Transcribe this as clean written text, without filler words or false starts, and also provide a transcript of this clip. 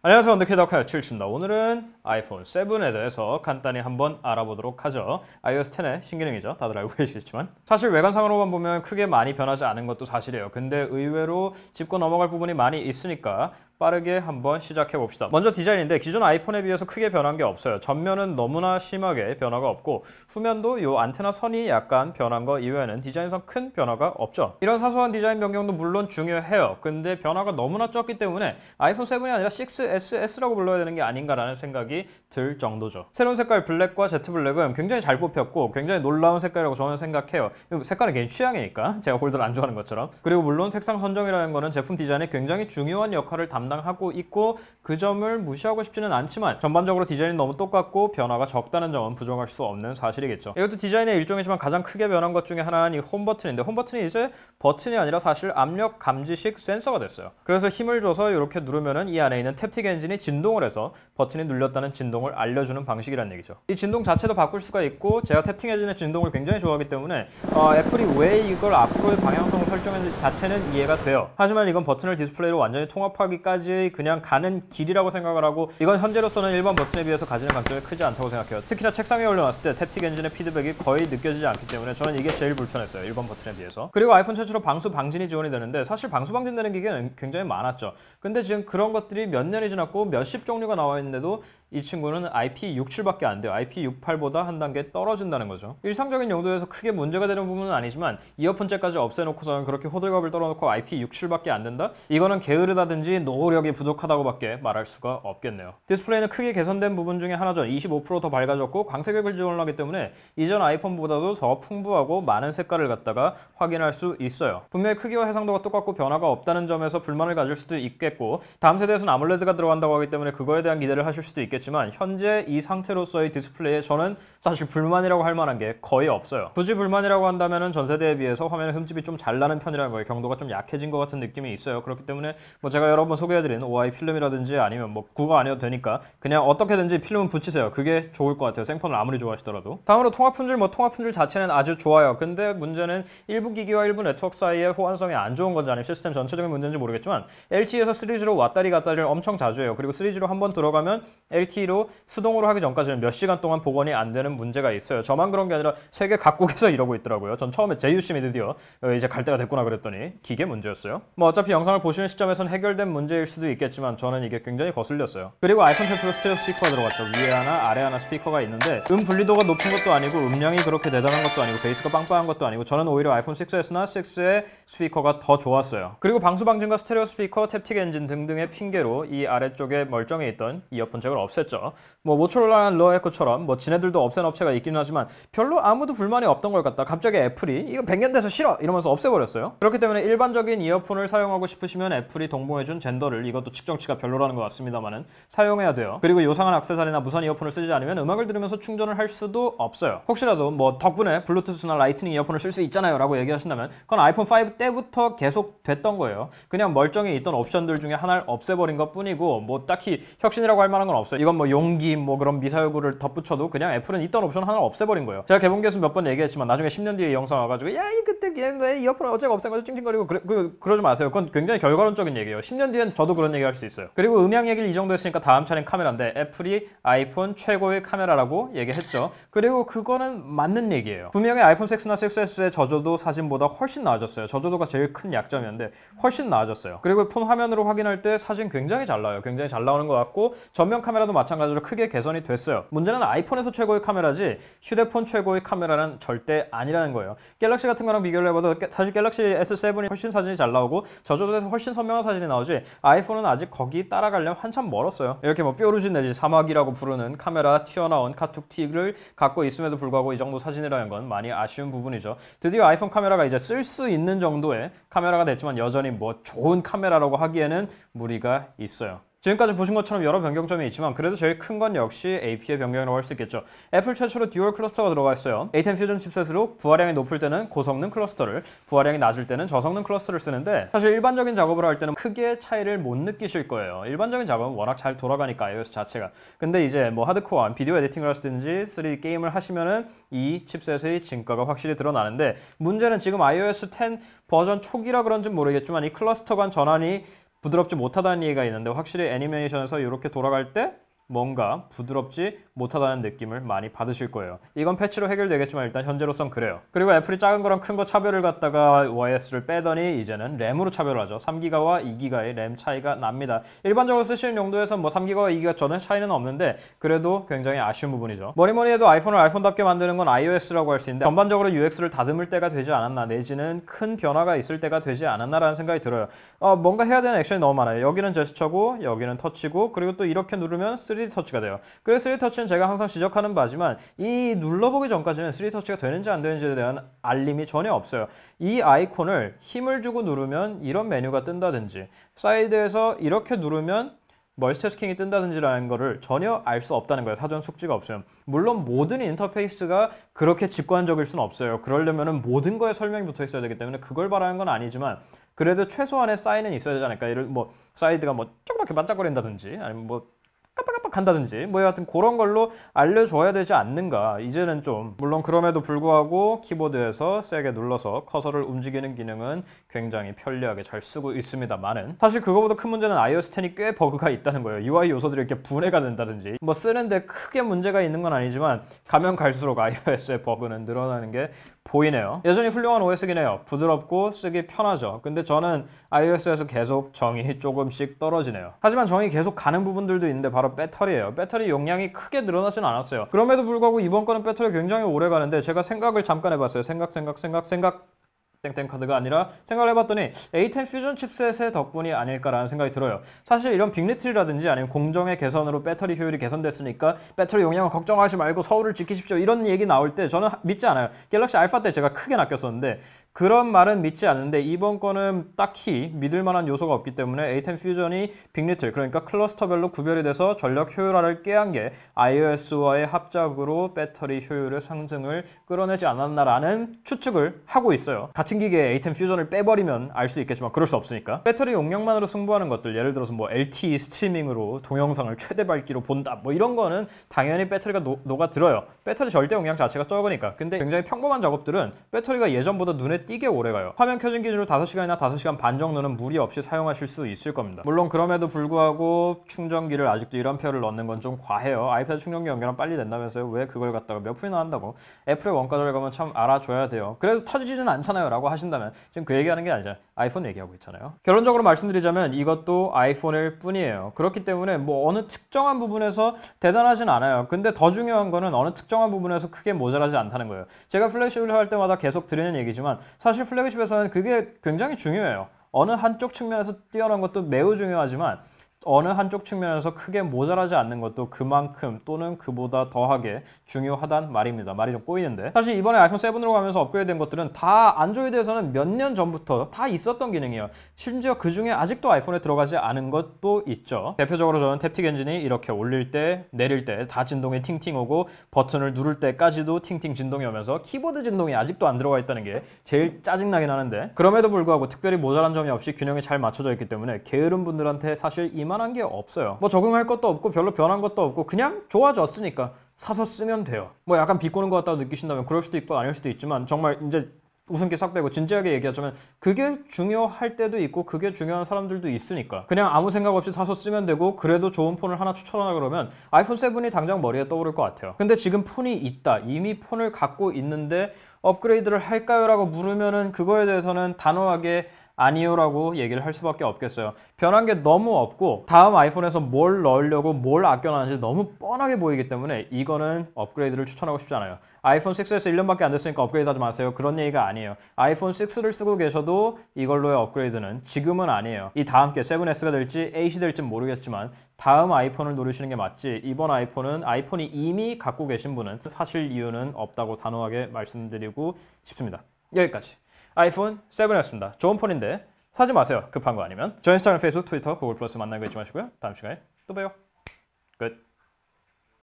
안녕하세요. 언더캐덕하여 7입니다. 오늘은 아이폰 7에 대해서 간단히 한번 알아보도록 하죠. iOS 10의 신기능이죠. 다들 알고 계시겠지만 사실 외관상으로만 보면 크게 많이 변하지 않은 것도 사실이에요. 근데 의외로 짚고 넘어갈 부분이 많이 있으니까 빠르게 한번 시작해 봅시다. 먼저 디자인인데 기존 아이폰에 비해서 크게 변한 게 없어요. 전면은 너무나 심하게 변화가 없고 후면도 이 안테나 선이 약간 변한 거 이외에는 디자인상 큰 변화가 없죠. 이런 사소한 디자인 변경도 물론 중요해요. 근데 변화가 너무나 적기 때문에 아이폰 7이 아니라 6SS라고 불러야 되는 게 아닌가라는 생각이 들 정도죠. 새로운 색깔 블랙과 제트 블랙은 굉장히 잘 뽑혔고 굉장히 놀라운 색깔이라고 저는 생각해요. 색깔은 개인 취향이니까 제가 홀더를 안 좋아하는 것처럼. 그리고 물론 색상 선정이라는 거는 제품 디자인에 굉장히 중요한 역할을 담당하고 있고 그 점을 무시하고 싶지는 않지만 전반적으로 디자인이 너무 똑같고 변화가 적다는 점은 부정할 수 없는 사실이겠죠. 이것도 디자인의 일종이지만 가장 크게 변한 것 중에 하나는 이 홈 버튼인데 홈 버튼이 이제 버튼이 아니라 사실 압력 감지식 센서가 됐어요. 그래서 힘을 줘서 이렇게 누르면은 이 안에 있는 탭틱 엔진이 진동을 해서 버튼이 눌렸다는 진동을 알려주는 방식이란 얘기죠. 이 진동 자체도 바꿀 수가 있고 제가 탭틱 엔진의 진동을 굉장히 좋아하기 때문에 애플이 왜 이걸 앞으로의 방향성을 설정했는지 자체는 이해가 돼요. 하지만 이건 버튼을 디스플레이로 완전히 통합하기까지 그냥 가는 길이라고 생각을 하고 이건 현재로서는 일반 버튼에 비해서 가지는 강점이 크지 않다고 생각해요. 특히나 책상에 올려놨을 때 탭틱 엔진의 피드백이 거의 느껴지지 않기 때문에 저는 이게 제일 불편했어요. 일반 버튼에 비해서. 그리고 아이폰 최초로 방수 방진이 지원이 되는데 사실 방수 방진되는 기계는 굉장히 많았죠. 근데 지금 그런 것들이 몇 년이 지났고 몇십 종류가 나와 있는데도 이 친구는 IP67밖에 안 돼요. IP68보다 한 단계 떨어진다는 거죠. 일상적인 용도에서 크게 문제가 되는 부분은 아니지만 이어폰 잭까지 없애놓고서는 그렇게 호들갑을 떨어놓고 IP67밖에 안 된다? 이거는 게으르다든지 노력이 부족하다고밖에 말할 수가 없겠네요. 디스플레이는 크게 개선된 부분 중에 하나죠. 25% 더 밝아졌고 광색액을 지원하기 때문에 이전 아이폰보다도 더 풍부하고 많은 색깔을 갖다가 확인할 수 있어요. 분명히 크기와 해상도가 똑같고 변화가 없다는 점에서 불만을 가질 수도 있겠고 다음 세대에서는 아몰레드가 들어간다고 하기 때문에 그거에 대한 기대를 하실 수도 있겠지만 현재 이 상태로서의 디스플레이에 저는 사실 불만이라고 할 만한 게 거의 없어요. 굳이 불만이라고 한다면 전 세대에 비해서 화면의 흠집이 좀 잘 나는 편이라는 거예요. 경도가 좀 약해진 것 같은 느낌이 있어요. 그렇기 때문에 뭐 제가 여러 번 소개해드린 OI 필름이라든지 아니면 뭐 구가 아니어도 되니까 그냥 어떻게든지 필름은 붙이세요. 그게 좋을 것 같아요. 생폰을 아무리 좋아하시더라도. 다음으로 통합 품질, 통합 품질 자체는 아주 좋아요. 근데 문제는 일부 기기와 일부 네트워크 사이의 호환성이 안 좋은 건지 아니면 시스템 전체적인 문제인지 모르겠지만 LTE에서 3G로 왔다리 갔다리를 엄청 자주 해요. 그리고 3G로 한번 들어가면 LTE로 수동으로 하기 전까지는 몇 시간 동안 복원이 안 되는 문제가 있어요. 저만 그런 게 아니라 세계 각국에서 이러고 있더라고요. 전 처음에 제이유심이 드디어 이제 갈 때가 됐구나 그랬더니 기계 문제였어요. 뭐 어차피 영상을 보시는 시점에선 해결된 문제일 수도 있겠지만 저는 이게 굉장히 거슬렸어요. 그리고 아이폰 10 프로 스테레오 스피커가 들어갔죠. 위에 하나 아래 하나 스피커가 있는데 분리도가 높은 것도 아니고 음량이 그렇게 대단한 것도 아니고 베이스가 빵빵한 것도 아니고 저는 오히려 아이폰 6S나 6의 스피커가 더 좋았어요. 그리고 방수 방진과 스테레오 스피커, 탭틱 엔진 등등의 핑계로 이 아래쪽에 멀쩡해 있던 이어폰 잭을 없앴죠. 뭐 모토로라나 러에코처럼 뭐 지네들도 없앤 업체가 있긴 하지만 별로 아무도 불만이 없던 걸 갖다 갑자기 애플이 이거 100년 돼서 싫어 이러면서 없애버렸어요. 그렇기 때문에 일반적인 이어폰을 사용하고 싶으시면 애플이 동봉해준 젠더를 이것도 측정치가 별로라는 것 같습니다만은 사용해야 돼요. 그리고 요상한 액세서리나 무선 이어폰을 쓰지 않으면 음악을 들으면서 충전을 할 수도 없어요. 혹시라도 뭐 덕분에 블루투스나 라이트닝 이어폰을 쓸 수 있잖아요 라고 얘기하신다면 그건 아이폰 5 때부터 계속 됐던 거예요. 그냥 멀쩡히 있던 옵션들 중에 하나를 없애버린 것 뿐이고 뭐 딱히 혁신이라고 할 만한 건 없어요. 이건 뭐 용기 뭐 그런 미사여구를 덧붙여도 그냥 애플은 있던 옵션 하나를 없애버린 거예요. 제가 개봉기에서 몇 번 얘기했지만 나중에 10년 뒤에 영상 와가지고 야 이 그때 왜 이어폰을 어째가 없앤 거지 찡찡거리고 그러지 마세요. 그건 굉장히 결과론적인 얘기예요. 10년 뒤엔 저도 그런 얘기 할 수 있어요. 그리고 음향 얘기를 이 정도 했으니까 다음 차례는 카메라인데 애플이 아이폰 최고의 카메라라고 얘기했죠. 그리고 그거는 맞는 얘기예요. 분명히 아이폰 6나 6S의 저조도 사진보다 훨씬 나아졌어요. 저조도가 제일 큰 약점이었는데 훨씬 나아졌어요. 그리고 폰 화면으로 확인할 때 사진 굉장히 잘 나와요. 굉장히 잘 나오는 것 같고 전면 카메라도 마찬가지로 크게 개선이 됐어요. 문제는 아이폰에서 최고의 카메라지 휴대폰 최고의 카메라는 절대 아니라는 거예요. 갤럭시 같은 거랑 비교를 해봐도 사실 갤럭시 S7이 훨씬 사진이 잘 나오고 저조도에서 훨씬 선명한 사진이 나오지 아이폰은 아직 거기 따라가려면 한참 멀었어요. 이렇게 뭐 뾰루지 내지 사막이라고 부르는 카메라 튀어나온 카툭틱을 갖고 있음에도 불구하고 이 정도 사진이라는 건 많이 아쉬운 부분이죠. 드디어 아이폰 카메라가 이제 쓸 수 있는 정도의 카메라가 됐지만 여전히 뭐 좋은 카메라라고 하기에는 무리가 있어요. 지금까지 보신 것처럼 여러 변경점이 있지만 그래도 제일 큰 건 역시 AP의 변경이라고 할 수 있겠죠. 애플 최초로 듀얼 클러스터가 들어가 있어요. A10 퓨전 칩셋으로 부하량이 높을 때는 고성능 클러스터를, 부하량이 낮을 때는 저성능 클러스터를 쓰는데 사실 일반적인 작업을 할 때는 크게 차이를 못 느끼실 거예요. 일반적인 작업은 워낙 잘 돌아가니까 iOS 자체가. 근데 이제 뭐 하드코어한 비디오 에디팅을 하시든지 3D 게임을 하시면은 이 칩셋의 진가가 확실히 드러나는데 문제는 지금 iOS 10 버전 초기라 그런지 모르겠지만 이 클러스터 간 전환이 부드럽지 못하다는 얘기가 있는데 확실히 애니메이션에서 이렇게 돌아갈 때 뭔가 부드럽지 못하다는 느낌을 많이 받으실 거예요. 이건 패치로 해결되겠지만 일단 현재로선 그래요. 그리고 애플이 작은 거랑 큰 거 차별을 갖다가 OS를 빼더니 이제는 램으로 차별을 하죠. 3기가와 2기가의 램 차이가 납니다. 일반적으로 쓰시는 용도에서 뭐 3기가와 2기가 전혀 차이는 없는데 그래도 굉장히 아쉬운 부분이죠. 뭐니 해도 아이폰을 아이폰답게 만드는 건 iOS라고 할 수 있는데 전반적으로 UX를 다듬을 때가 되지 않았나 내지는 큰 변화가 있을 때가 되지 않았나라는 생각이 들어요. 뭔가 해야 되는 액션이 너무 많아요. 여기는 제스처고 여기는 터치고 그리고 또 이렇게 누르면 3D 터치가 돼요. 그래서 3D 터치는 제가 항상 지적하는 바지만 이 눌러보기 전까지는 3D 터치가 되는지 안 되는지에 대한 알림이 전혀 없어요. 이 아이콘을 힘을 주고 누르면 이런 메뉴가 뜬다든지 사이드에서 이렇게 누르면 멀티태스킹이 뜬다든지라는 거를 전혀 알 수 없다는 거예요. 사전 숙지가 없어요. 물론 모든 인터페이스가 그렇게 직관적일 수는 없어요. 그러려면 모든 거에 설명이 붙어 있어야 되기 때문에 그걸 바라는 건 아니지만 그래도 최소한의 사인은 있어야 되지 않을까. 예를 뭐 사이드가 뭐 조그맣게 반짝거린다든지 아니면 뭐 깜빡깜빡 한다든지 뭐 여하튼 그런 걸로 알려줘야 되지 않는가. 이제는 좀 물론 그럼에도 불구하고 키보드에서 세게 눌러서 커서를 움직이는 기능은 굉장히 편리하게 잘 쓰고 있습니다만은 사실 그거보다 큰 문제는 iOS 10이 꽤 버그가 있다는 거예요. UI 요소들이 이렇게 분해가 된다든지 뭐 쓰는데 크게 문제가 있는 건 아니지만 가면 갈수록 iOS의 버그는 늘어나는 게 보이네요. 여전히 훌륭한 OS긴 해요. 부드럽고 쓰기 편하죠. 근데 저는 iOS에서 계속 정이 조금씩 떨어지네요. 하지만 정이 계속 가는 부분들도 있는데 바로 배터리예요. 배터리 용량이 크게 늘어나진 않았어요. 그럼에도 불구하고 이번 거는 배터리가 굉장히 오래 가는데 제가 생각을 잠깐 해봤어요. 생각 땡땡 카드가 아니라 생각을 해봤더니 A10 퓨전 칩셋의 덕분이 아닐까라는 생각이 들어요. 사실 이런 빅리틀이라든지 아니면 공정의 개선으로 배터리 효율이 개선됐으니까 배터리 용량을 걱정하지 말고 서울을 지키십시오 이런 얘기 나올 때 저는 믿지 않아요. 갤럭시 알파 때 제가 크게 낚였었는데 그런 말은 믿지 않는데 이번 거는 딱히 믿을 만한 요소가 없기 때문에 A10 퓨전이 빅리틀 그러니까 클러스터별로 구별이 돼서 전력 효율화를 깨한 게 iOS와의 합작으로 배터리 효율의 상승을 끌어내지 않았나라는 추측을 하고 있어요. 같은 기계에 A10 퓨전을 빼버리면 알 수 있겠지만 그럴 수 없으니까 배터리 용량만으로 승부하는 것들 예를 들어서 뭐 LTE 스트리밍으로 동영상을 최대 밝기로 본다 뭐 이런 거는 당연히 배터리가 녹아들어요. 배터리 절대 용량 자체가 적으니까. 근데 굉장히 평범한 작업들은 배터리가 예전보다 눈에 띄게 오래가요. 화면 켜진 기준으로 5시간이나 5시간 반 정도는 무리 없이 사용하실 수 있을 겁니다. 물론 그럼에도 불구하고 충전기를 아직도 1A를 넣는 건 좀 과해요. 아이패드 충전기 연결하면 빨리 된다면서요. 왜 그걸 갖다가 몇 풀이나 한다고. 애플의 원가 절감은 참 알아줘야 돼요. 그래도 터지지는 않잖아요 라고 하신다면 지금 그 얘기하는 게 아니잖아요. 아이폰 얘기하고 있잖아요. 결론적으로 말씀드리자면 이것도 아이폰일 뿐이에요. 그렇기 때문에 뭐 어느 특정한 부분에서 대단하진 않아요. 근데 더 중요한 거는 어느 특정한 부분에서 크게 모자라지 않다는 거예요. 제가 플래그십을 할 때마다 계속 드리는 얘기지만 사실 플래그십에서는 그게 굉장히 중요해요. 어느 한쪽 측면에서 뛰어난 것도 매우 중요하지만 어느 한쪽 측면에서 크게 모자라지 않는 것도 그만큼 또는 그보다 더하게 중요하단 말입니다. 말이 좀 꼬이는데 사실 이번에 아이폰 7으로 가면서 업그레이드된 것들은 다 안드로이드에서는 몇 년 전부터 다 있었던 기능이에요. 심지어 그 중에 아직도 아이폰에 들어가지 않은 것도 있죠. 대표적으로 저는 탭틱 엔진이 이렇게 올릴 때 내릴 때 다 진동이 팅팅 오고 버튼을 누를 때까지도 팅팅 진동이 오면서 키보드 진동이 아직도 안 들어가 있다는 게 제일 짜증나긴 하는데 그럼에도 불구하고 특별히 모자란 점이 없이 균형이 잘 맞춰져 있기 때문에 게으른 분들한테 사실 이만한 게 없어요. 뭐 적응할 것도 없고 별로 변한 것도 없고 그냥 좋아졌으니까 사서 쓰면 돼요. 뭐 약간 비꼬는 것 같다고 느끼신다면 그럴 수도 있고 아닐 수도 있지만 정말 이제 웃음기 싹 빼고 진지하게 얘기하자면 그게 중요할 때도 있고 그게 중요한 사람들도 있으니까 그냥 아무 생각 없이 사서 쓰면 되고 그래도 좋은 폰을 하나 추천하라 그러면 아이폰 7이 당장 머리에 떠오를 것 같아요. 근데 지금 폰이 있다. 이미 폰을 갖고 있는데 업그레이드를 할까요? 라고 물으면은 그거에 대해서는 단호하게 아니요 라고 얘기를 할 수밖에 없겠어요. 변한 게 너무 없고 다음 아이폰에서 뭘 넣으려고 뭘 아껴놨는지 너무 뻔하게 보이기 때문에 이거는 업그레이드를 추천하고 싶지 않아요. 아이폰 6에서 1년밖에 안 됐으니까 업그레이드 하지 마세요. 그런 얘기가 아니에요. 아이폰 6를 쓰고 계셔도 이걸로의 업그레이드는 지금은 아니에요. 이 다음 게 7S가 될지 8이 될지 모르겠지만 다음 아이폰을 노리시는 게 맞지 이번 아이폰은 아이폰이 이미 갖고 계신 분은 사실 이유는 없다고 단호하게 말씀드리고 싶습니다. 여기까지 아이폰 7이었습니다. 좋은 폰인데 사지 마세요. 급한 거 아니면. 저희 인스타그램, 페이스북, 트위터, 구글 플러스 만나고 잊지 마시고요. 다음 시간에 또 봬요. 끝.